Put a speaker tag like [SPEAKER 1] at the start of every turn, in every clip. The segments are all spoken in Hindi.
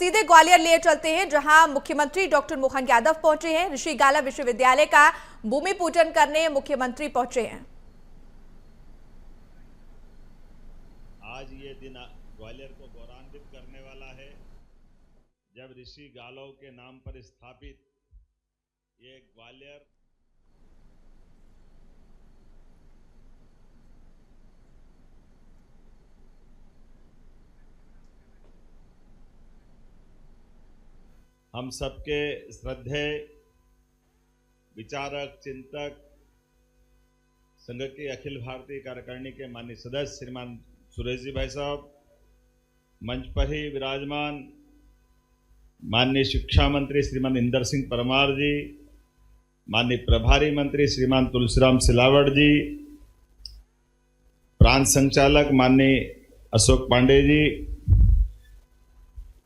[SPEAKER 1] सीधे ग्वालियर ले चलते हैं, जहां मुख्यमंत्री डॉक्टर मोहन यादव पहुंचे हैं। ऋषि गाला विश्वविद्यालय का भूमि पूजन करने मुख्यमंत्री पहुंचे हैं।
[SPEAKER 2] आज ये दिन ग्वालियर को गौरवान्वित करने वाला है, जब ऋषि गालव के नाम पर स्थापित ये ग्वालियर हम सबके श्रद्धेय विचारक, चिंतक, संघ के अखिल भारतीय कार्यकारिणी के माननीय सदस्य श्रीमान सुरेश जी भाई साहब, मंच पर ही विराजमान माननीय शिक्षा मंत्री श्रीमान इंदर सिंह परमार जी, माननीय प्रभारी मंत्री श्रीमान तुलसीराम सिलावट जी, प्रांत संचालक माननीय अशोक पांडे जी,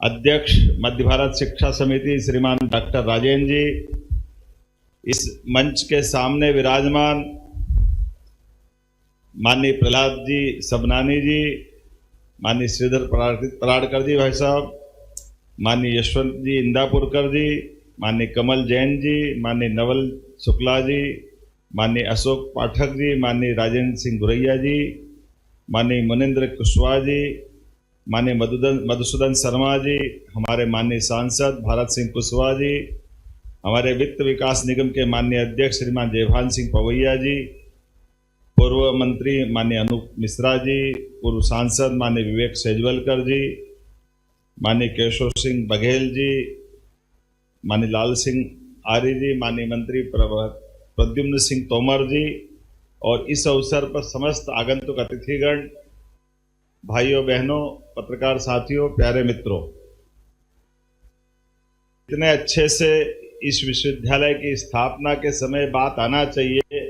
[SPEAKER 2] अध्यक्ष मध्य भारत शिक्षा समिति श्रीमान डॉक्टर राजेंद्र जी, इस मंच के सामने विराजमान माननीय प्रहलाद जी सबनानी जी, माननीय श्रीधर पराड़कर जी भाई साहब, माननीय यशवंत जी इंदापुरकर जी, माननीय कमल जैन जी, माननीय नवल शुक्ला जी, माननीय अशोक पाठक जी, माननीय राजेंद्र सिंह गुरैया जी, माननीय मनिंद्र कुशवाहा जी, माननीय मधुसूदन शर्मा जी, हमारे माननीय सांसद भारत सिंह कुशवाहा जी, हमारे वित्त विकास निगम के माननीय अध्यक्ष श्रीमान जयभान सिंह पवैया जी, पूर्व मंत्री माननीय अनूप मिश्रा जी, पूर्व सांसद माननीय विवेक सेजवलकर जी, माननीय केशव सिंह बघेल जी, माननीय लाल सिंह आर्य जी, माननीय मंत्री प्रद्युम्न सिंह तोमर जी, और इस अवसर पर समस्त आगंतुक अतिथिगण, भाइयों बहनों, पत्रकार साथियों, प्यारे मित्रों, इतने अच्छे से इस विश्वविद्यालय की स्थापना के समय बात आना चाहिए,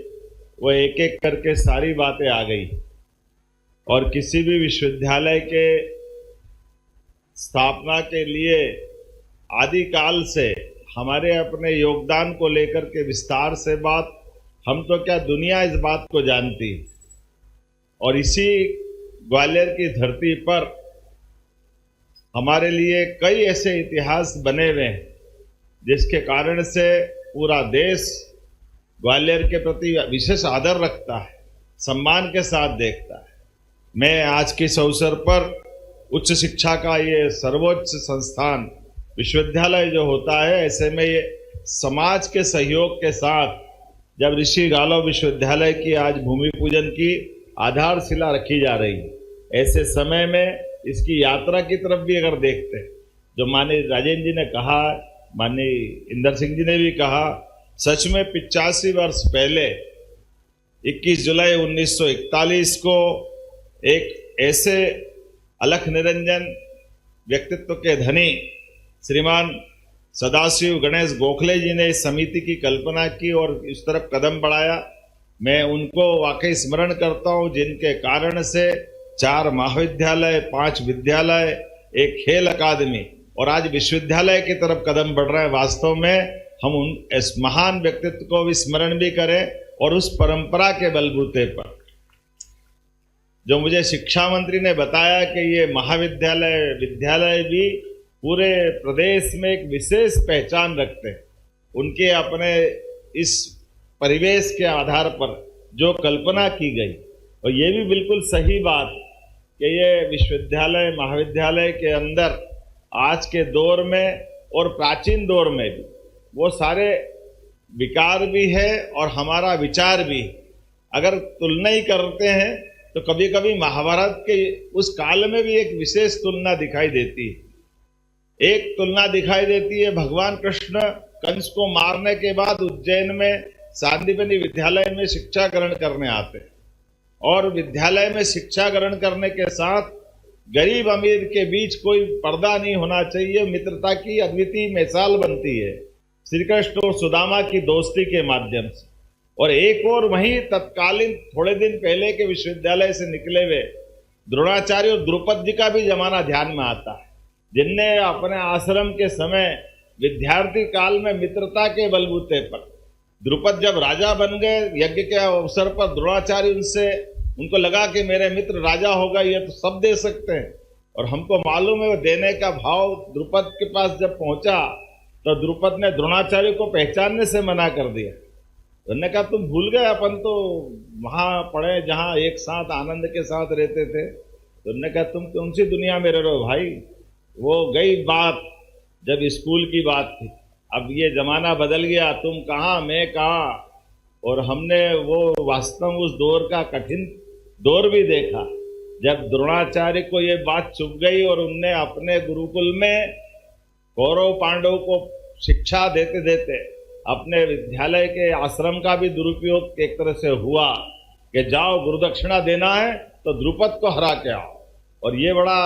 [SPEAKER 2] वो एक एक करके सारी बातें आ गई। और किसी भी विश्वविद्यालय के स्थापना के लिए आदिकाल से हमारे अपने योगदान को लेकर के विस्तार से बात, हम तो क्या दुनिया इस बात को जानती। और इसी ग्वालियर की धरती पर हमारे लिए कई ऐसे इतिहास बने हुए हैं जिसके कारण से पूरा देश ग्वालियर के प्रति विशेष आदर रखता है, सम्मान के साथ देखता है। मैं आज के इस अवसर पर उच्च शिक्षा का ये सर्वोच्च संस्थान विश्वविद्यालय जो होता है, ऐसे में ये समाज के सहयोग के साथ जब ऋषि गालव विश्वविद्यालय की आज भूमि पूजन की आधारशिला रखी जा रही है, ऐसे समय में इसकी यात्रा की तरफ भी अगर देखते हैं, जो माननीय राजेंद्र जी ने कहा, माननीय इंदर सिंह जी ने भी कहा, सच में 85 वर्ष पहले 21 जुलाई 1941 को एक ऐसे अलख निरंजन व्यक्तित्व के धनी श्रीमान सदाशिव गणेश गोखले जी ने इस समिति की कल्पना की और इस तरफ कदम बढ़ाया। मैं उनको वाकई स्मरण करता हूं, जिनके कारण से 4 महाविद्यालय, 5 विद्यालय, एक खेल अकादमी और आज विश्वविद्यालय की तरफ कदम बढ़ रहा है। वास्तव में हम उन इस महान व्यक्तित्व को भी स्मरण भी करें और उस परंपरा के बलबूते पर जो मुझे शिक्षा मंत्री ने बताया कि ये महाविद्यालय, विद्यालय भी पूरे प्रदेश में एक विशेष पहचान रखते हैं। उनके अपने इस परिवेश के आधार पर जो कल्पना की गई, और ये भी बिल्कुल सही बात कि ये विश्वविद्यालय, महाविद्यालय के अंदर आज के दौर में और प्राचीन दौर में भी वो सारे विकार भी है और हमारा विचार भी। अगर तुलना ही करते हैं तो कभी कभी महाभारत के उस काल में भी एक विशेष तुलना दिखाई देती है। एक तुलना दिखाई देती है, भगवान कृष्ण कंस को मारने के बाद उज्जैन में सांदीपनि विद्यालय में शिक्षा ग्रहण करने आते हैं, और विद्यालय में शिक्षा ग्रहण करने के साथ गरीब अमीर के बीच कोई पर्दा नहीं होना चाहिए, मित्रता की अद्वितीय मिसाल बनती है श्री कृष्ण और सुदामा की दोस्ती के माध्यम से। और एक और वहीं तत्कालीन थोड़े दिन पहले के विश्वविद्यालय से निकले हुए द्रोणाचार्य और द्रुपद जी का भी जमाना ध्यान में आता है, जिनने अपने आश्रम के समय विद्यार्थी काल में मित्रता के बलबूते पर, द्रुपद जब राजा बन गए यज्ञ के अवसर पर, द्रोणाचार्य उनको लगा कि मेरे मित्र राजा होगा, ये तो सब दे सकते हैं, और हमको मालूम है वो देने का भाव द्रुपद के पास जब पहुंचा तो द्रुपद ने द्रोणाचार्य को पहचानने से मना कर दिया। उन्होंने कहा तुम भूल गए, अपन तो वहां पढ़े जहां एक साथ आनंद के साथ रहते थे। तो उन्होंने कहा तुम कौन सी दुनिया में रह रहे हो भाई, वो गई बात जब स्कूल की बात थी, अब ये जमाना बदल गया, तुम कहाँ मैं कहाँ। और हमने वो वास्तव उस दौर का कठिन दौर भी देखा जब द्रोणाचार्य को ये बात चुभ गई और उनने अपने गुरुकुल में कौरव पांडव को शिक्षा देते देते अपने विद्यालय के आश्रम का भी दुरुपयोग एक तरह से हुआ कि जाओ गुरुदक्षिणा देना है तो द्रुपद को हरा के आओ। और ये बड़ा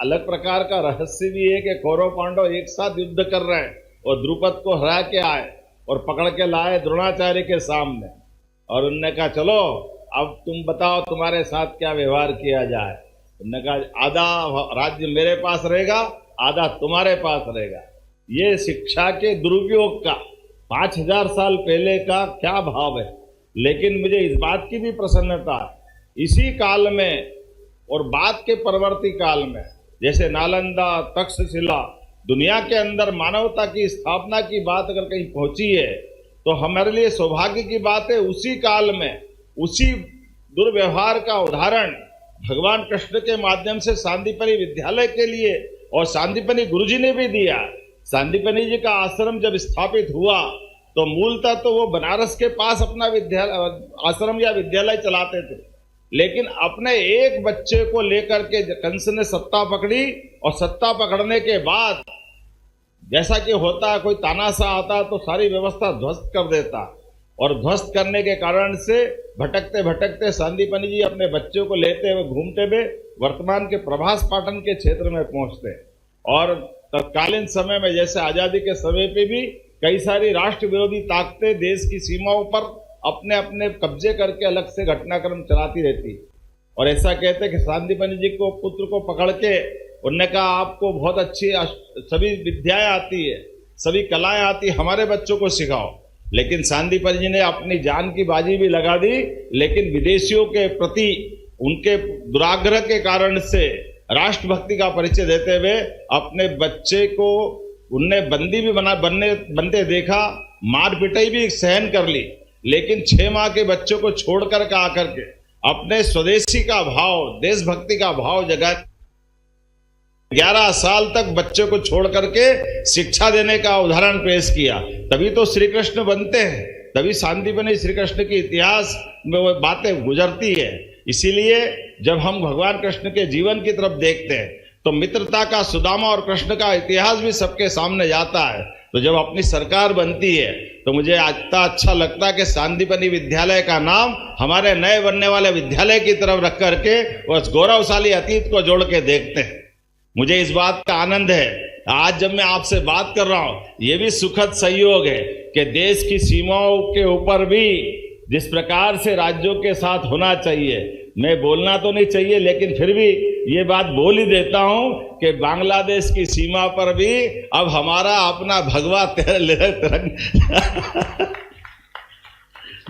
[SPEAKER 2] अलग प्रकार का रहस्य भी है कि कौरव पांडव एक साथ युद्ध कर रहे हैं और द्रुपद को हरा के आए और पकड़ के लाए द्रोणाचार्य के सामने। और उनने कहा चलो अब तुम बताओ तुम्हारे साथ क्या व्यवहार किया जाए। उन्होंने कहा आधा राज्य मेरे पास रहेगा, आधा तुम्हारे पास रहेगा। ये शिक्षा के दुरुपयोग का 5000 साल पहले का क्या भाव है। लेकिन मुझे इस बात की भी प्रसन्नता है इसी काल में और बाद के परवर्ती काल में, जैसे नालंदा तक्षशिला दुनिया के अंदर मानवता की स्थापना की बात अगर कहीं पहुंची है तो हमारे लिए सौभाग्य की बात है। उसी काल में उसी दुर्व्यवहार का उदाहरण भगवान कृष्ण के माध्यम से सांदीपनि विद्यालय के लिए और सांदीपनि गुरुजी ने भी दिया। सांदीपनि जी का आश्रम जब स्थापित हुआ तो मूलतः तो वो बनारस के पास अपना विद्यालय आश्रम या विद्यालय चलाते थे, लेकिन अपने एक बच्चे को लेकर के कंस ने सत्ता पकड़ी और सत्ता पकड़ने के बाद जैसा कि होता है कोई तानाशाह आता तो सारी व्यवस्था ध्वस्त कर देता और ध्वस्त करने के कारण से भटकते भटकते सांदीपनि जी अपने बच्चों को लेते हुए घूमते हुए वर्तमान के प्रभास पाटन के क्षेत्र में पहुंचते और तत्कालीन समय में जैसे आजादी के समय पे भी कई सारी राष्ट्र विरोधी ताकतें देश की सीमाओं पर अपने अपने कब्जे करके अलग से घटनाक्रम चलाती रहती। और ऐसा कहते कि सांदीपनि जी को पुत्र को पकड़ के उन्होंने कहा आपको बहुत अच्छी सभी विद्याएं आती है, सभी कलाएं आती है, हमारे बच्चों को सिखाओ। लेकिन सांदीपनि जी ने अपनी जान की बाजी भी लगा दी, लेकिन विदेशियों के प्रति उनके दुराग्रह के कारण से राष्ट्रभक्ति का परिचय देते हुए अपने बच्चे को उनने बंदी भी बनते देखा, मार पिटाई भी सहन कर ली, लेकिन 6 माह के बच्चों को छोड़कर के आकर के अपने स्वदेशी का भाव, देशभक्ति का भाव जगा 11 साल तक बच्चों को छोड़ करके शिक्षा देने का उदाहरण पेश किया। तभी तो श्री कृष्ण बनते हैं, तभी सांदीपनि श्री कृष्ण के इतिहास में वो बातें गुजरती है। इसीलिए जब हम भगवान कृष्ण के जीवन की तरफ देखते हैं तो मित्रता का सुदामा और कृष्ण का इतिहास भी सबके सामने जाता है। तो जब अपनी सरकार बनती है तो मुझे इतना अच्छा लगता है कि सांदीपनि विद्यालय का नाम हमारे नए बनने वाले विद्यालय की तरफ रख करके उस गौरवशाली अतीत को जोड़ के देखते हैं। मुझे इस बात का आनंद है आज जब मैं आपसे बात कर रहा हूं, ये भी सुखद संयोग है कि देश की सीमाओं के ऊपर भी जिस प्रकार से राज्यों के साथ होना चाहिए, मैं बोलना तो नहीं चाहिए लेकिन फिर भी ये बात बोल ही देता हूं कि बांग्लादेश की सीमा पर भी अब हमारा अपना भगवा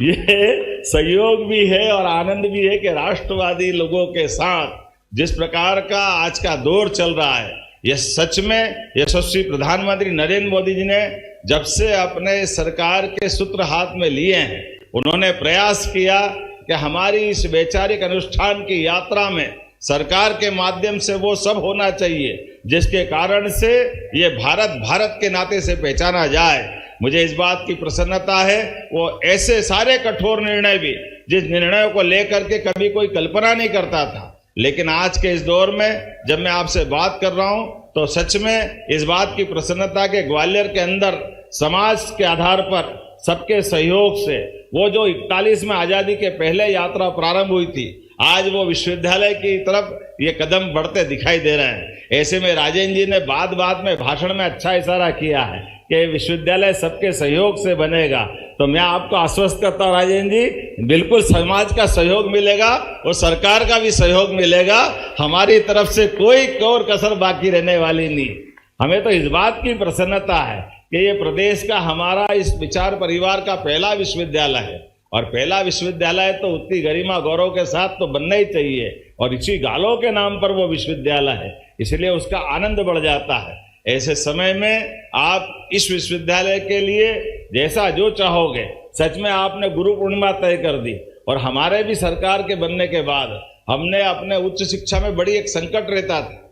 [SPEAKER 2] ये संयोग भी है और आनंद भी है कि राष्ट्रवादी लोगों के साथ जिस प्रकार का आज का दौर चल रहा है, यह सच में यशस्वी प्रधानमंत्री नरेंद्र मोदी जी ने जब से अपने सरकार के सूत्र हाथ में लिए हैं, उन्होंने प्रयास किया कि हमारी इस वैचारिक अनुष्ठान की यात्रा में सरकार के माध्यम से वो सब होना चाहिए जिसके कारण से ये भारत के नाते से पहचाना जाए। मुझे इस बात की प्रसन्नता है वो ऐसे सारे कठोर निर्णय भी जिस निर्णयों को लेकर के कभी कोई कल्पना नहीं करता था, लेकिन आज के इस दौर में जब मैं आपसे बात कर रहा हूं तो सच में इस बात की प्रसन्नता के ग्वालियर के अंदर समाज के आधार पर सबके सहयोग से वो जो 41 में आजादी के पहले यात्रा प्रारंभ हुई थी, आज वो विश्वविद्यालय की तरफ ये कदम बढ़ते दिखाई दे रहे हैं। ऐसे में राजेंद्र जी ने बात में भाषण में अच्छा इशारा किया है कि विश्वविद्यालय सबके सहयोग से बनेगा। तो मैं आपको आश्वस्त करता हूँ राजेंद्र जी, बिल्कुल समाज का सहयोग मिलेगा और सरकार का भी सहयोग मिलेगा। हमारी तरफ से कोई और कसर बाकी रहने वाली नहीं। हमें तो इस बात की प्रसन्नता है कि ये प्रदेश का हमारा इस विचार परिवार का पहला विश्वविद्यालय है और पहला विश्वविद्यालय तो उतनी गरिमा गौरव के साथ तो बनना ही चाहिए, और इसी गालों के नाम पर वो विश्वविद्यालय है, इसलिए उसका आनंद बढ़ जाता है। ऐसे समय में आप इस विश्वविद्यालय के लिए जैसा जो चाहोगे, सच में आपने गुरु पूर्णिमा तय कर दी। और हमारे भी सरकार के बनने के बाद हमने अपने उच्च शिक्षा में बड़ी एक संकट रहता था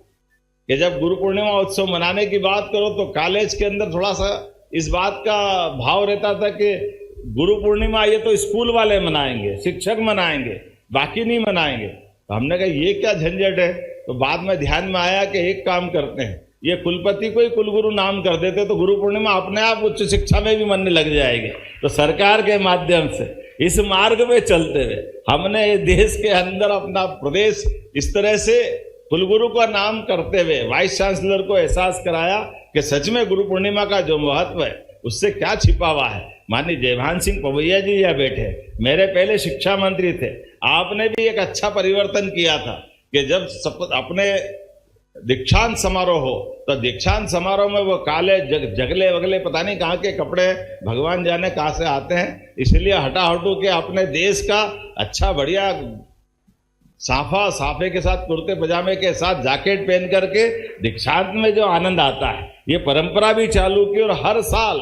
[SPEAKER 2] कि जब गुरु पूर्णिमा उत्सव मनाने की बात करो तो कॉलेज के अंदर थोड़ा सा इस बात का भाव रहता था कि गुरु पूर्णिमा ये तो स्कूल वाले मनाएंगे, शिक्षक मनाएंगे, बाकी नहीं मनाएंगे। तो हमने कहा ये क्या झंझट है। तो बाद में ध्यान में आया कि एक काम करते हैं, ये कुलपति को ही कुलगुरु नाम कर देते तो गुरु पूर्णिमा अपने आप उच्च शिक्षा में भी मनने लग जाएगी। तो सरकार के माध्यम से इस मार्ग में चलते हुए हमने देश के अंदर अपना प्रदेश इस तरह से कुलगुरु का नाम करते हुए वाइस चांसलर को एहसास कराया कि सच में गुरु पूर्णिमा का जो महत्व है उससे क्या छिपा हुआ है। माननीय जयभान सिंह पवैया जी यहाँ बैठे, मेरे पहले शिक्षा मंत्री थे, आपने भी एक अच्छा परिवर्तन किया था कि जब अपने दीक्षांत समारोह हो तो दीक्षांत समारोह में वो काले जगले वगले पता नहीं कहाँ के कपड़े भगवान जाने कहाँ से आते हैं, इसलिए हटाहटू के अपने देश का अच्छा बढ़िया साफे के साथ कुर्ते पजामे के साथ जैकेट पहन करके दीक्षांत में जो आनंद आता है, ये परंपरा भी चालू की। और हर साल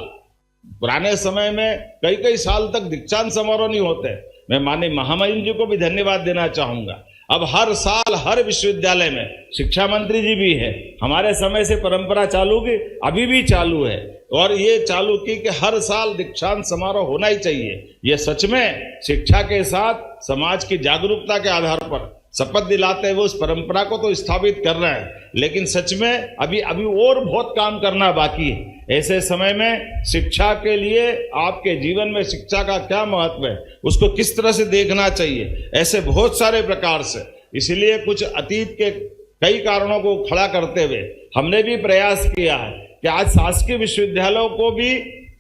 [SPEAKER 2] पुराने समय में कई कई साल तक दीक्षांत समारोह नहीं होते। मैं माननीय महामहिम जी को भी धन्यवाद देना चाहूंगा। अब हर साल हर विश्वविद्यालय में शिक्षा मंत्री जी भी है, हमारे समय से परंपरा चालू की, अभी भी चालू है, और ये चालू की कि हर साल दीक्षांत समारोह होना ही चाहिए। ये सच में शिक्षा के साथ समाज की जागरूकता के आधार पर शपथ दिलाते हुए उस परंपरा को तो स्थापित कर रहे हैं, लेकिन सच में अभी और बहुत काम करना बाकी है। ऐसे समय में शिक्षा के लिए आपके जीवन में शिक्षा का क्या महत्व है, उसको किस तरह से देखना चाहिए, ऐसे बहुत सारे प्रकार से। इसलिए कुछ अतीत के कई कारणों को खड़ा करते हुए हमने भी प्रयास किया है कि आज शासकीय विश्वविद्यालयों को भी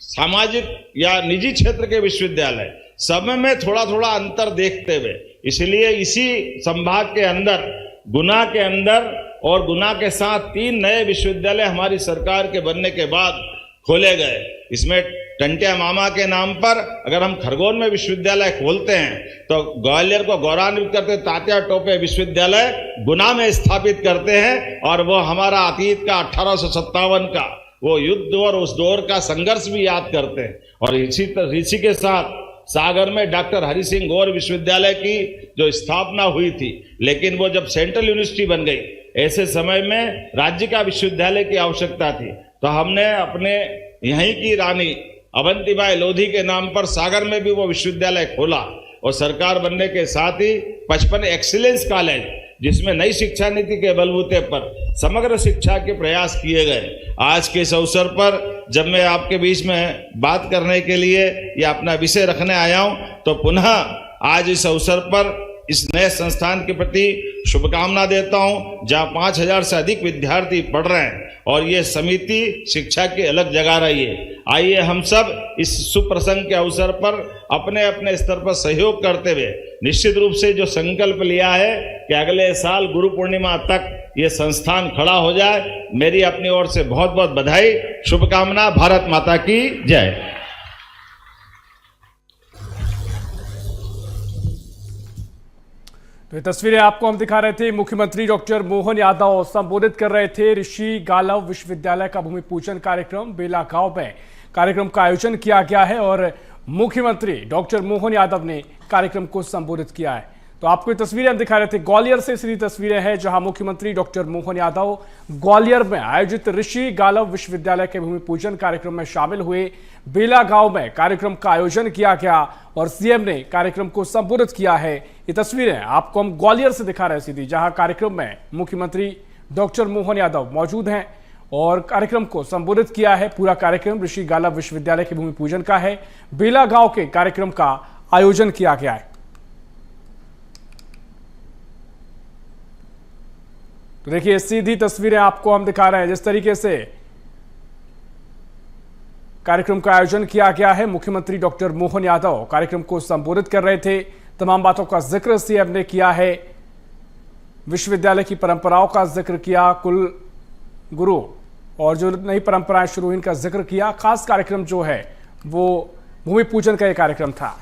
[SPEAKER 2] सामाजिक या निजी क्षेत्र के विश्वविद्यालय सब में थोड़ा थोड़ा अंतर देखते हुए, इसलिए इसी संभाग के अंदर गुना के अंदर और गुना के साथ 3 नए विश्वविद्यालय हमारी सरकार के बनने के बाद खोले गए। इसमें टंटिया मामा के नाम पर अगर हम खरगोन में विश्वविद्यालय खोलते हैं तो ग्वालियर को गौरवान्वित करते तात्या टोपे विश्वविद्यालय गुना में स्थापित करते हैं, और वो हमारा अतीत का 1857 का वो युद्ध और उस दौर का संघर्ष भी याद करते हैं। और इसी के साथ सागर में डॉक्टर हरि सिंह गौर विश्वविद्यालय की जो स्थापना हुई थी, लेकिन वो जब सेंट्रल यूनिवर्सिटी बन गई, ऐसे समय में राज्य का विश्वविद्यालय की आवश्यकता थी, तो हमने अपने यहीं की रानी अवंतीबाई लोधी के नाम पर सागर में भी वो विश्वविद्यालय खोला। और सरकार बनने के साथ ही 55 एक्सीलेंस कॉलेज, जिसमें नई शिक्षा नीति के बलबूते पर समग्र शिक्षा के प्रयास किए गए। आज के इस अवसर पर जब मैं आपके बीच में बात करने के लिए या अपना विषय रखने आया हूं, तो पुनः आज इस अवसर पर इस नए संस्थान के प्रति शुभकामना देता हूं, जहां 5000 से अधिक विद्यार्थी पढ़ रहे हैं और ये समिति शिक्षा की अलग जगह रही है। आइए हम सब इस सुप्रसंग के अवसर पर अपने अपने स्तर पर सहयोग करते हुए निश्चित रूप से जो संकल्प लिया है कि अगले साल गुरु पूर्णिमा तक ये संस्थान खड़ा हो जाए, मेरी अपनी ओर से बहुत बहुत बधाई, शुभकामना। भारत माता की जय।
[SPEAKER 3] तो ये तस्वीरें आपको हम दिखा रहे थे। मुख्यमंत्री डॉक्टर मोहन यादव संबोधित कर रहे थे ऋषि गालव विश्वविद्यालय का भूमि पूजन कार्यक्रम बेला गांव में कार्यक्रम का आयोजन किया गया है और मुख्यमंत्री डॉक्टर मोहन यादव ने कार्यक्रम को संबोधित किया है। तो आपको ये तस्वीरें हम दिखा रहे थे। ग्वालियर से सीधी तस्वीरें हैं जहां मुख्यमंत्री डॉक्टर मोहन यादव ग्वालियर में आयोजित ऋषि गालव विश्वविद्यालय के भूमि पूजन कार्यक्रम में शामिल हुए। बेला गांव में कार्यक्रम का आयोजन किया गया और सीएम ने कार्यक्रम को संबोधित किया है। ये तस्वीरें आपको हम ग्वालियर से दिखा रहे हैं सीधी, जहां कार्यक्रम में मुख्यमंत्री डॉक्टर मोहन यादव मौजूद हैं और कार्यक्रम को संबोधित किया है। पूरा कार्यक्रम ऋषि गालव विश्वविद्यालय के भूमि पूजन का है। बेला गांव के कार्यक्रम का आयोजन किया गया है। तो देखिए सीधी तस्वीरें आपको हम दिखा रहे हैं जिस तरीके से कार्यक्रम का आयोजन किया गया है। मुख्यमंत्री डॉक्टर मोहन यादव कार्यक्रम को संबोधित कर रहे थे। तमाम बातों का जिक्र सीएम ने किया है। विश्वविद्यालय की परंपराओं का जिक्र किया, कुल गुरु और जो नई परंपराएं शुरू हुई इनका जिक्र किया। खास कार्यक्रम जो है वो भूमि पूजन का एक कार्यक्रम था।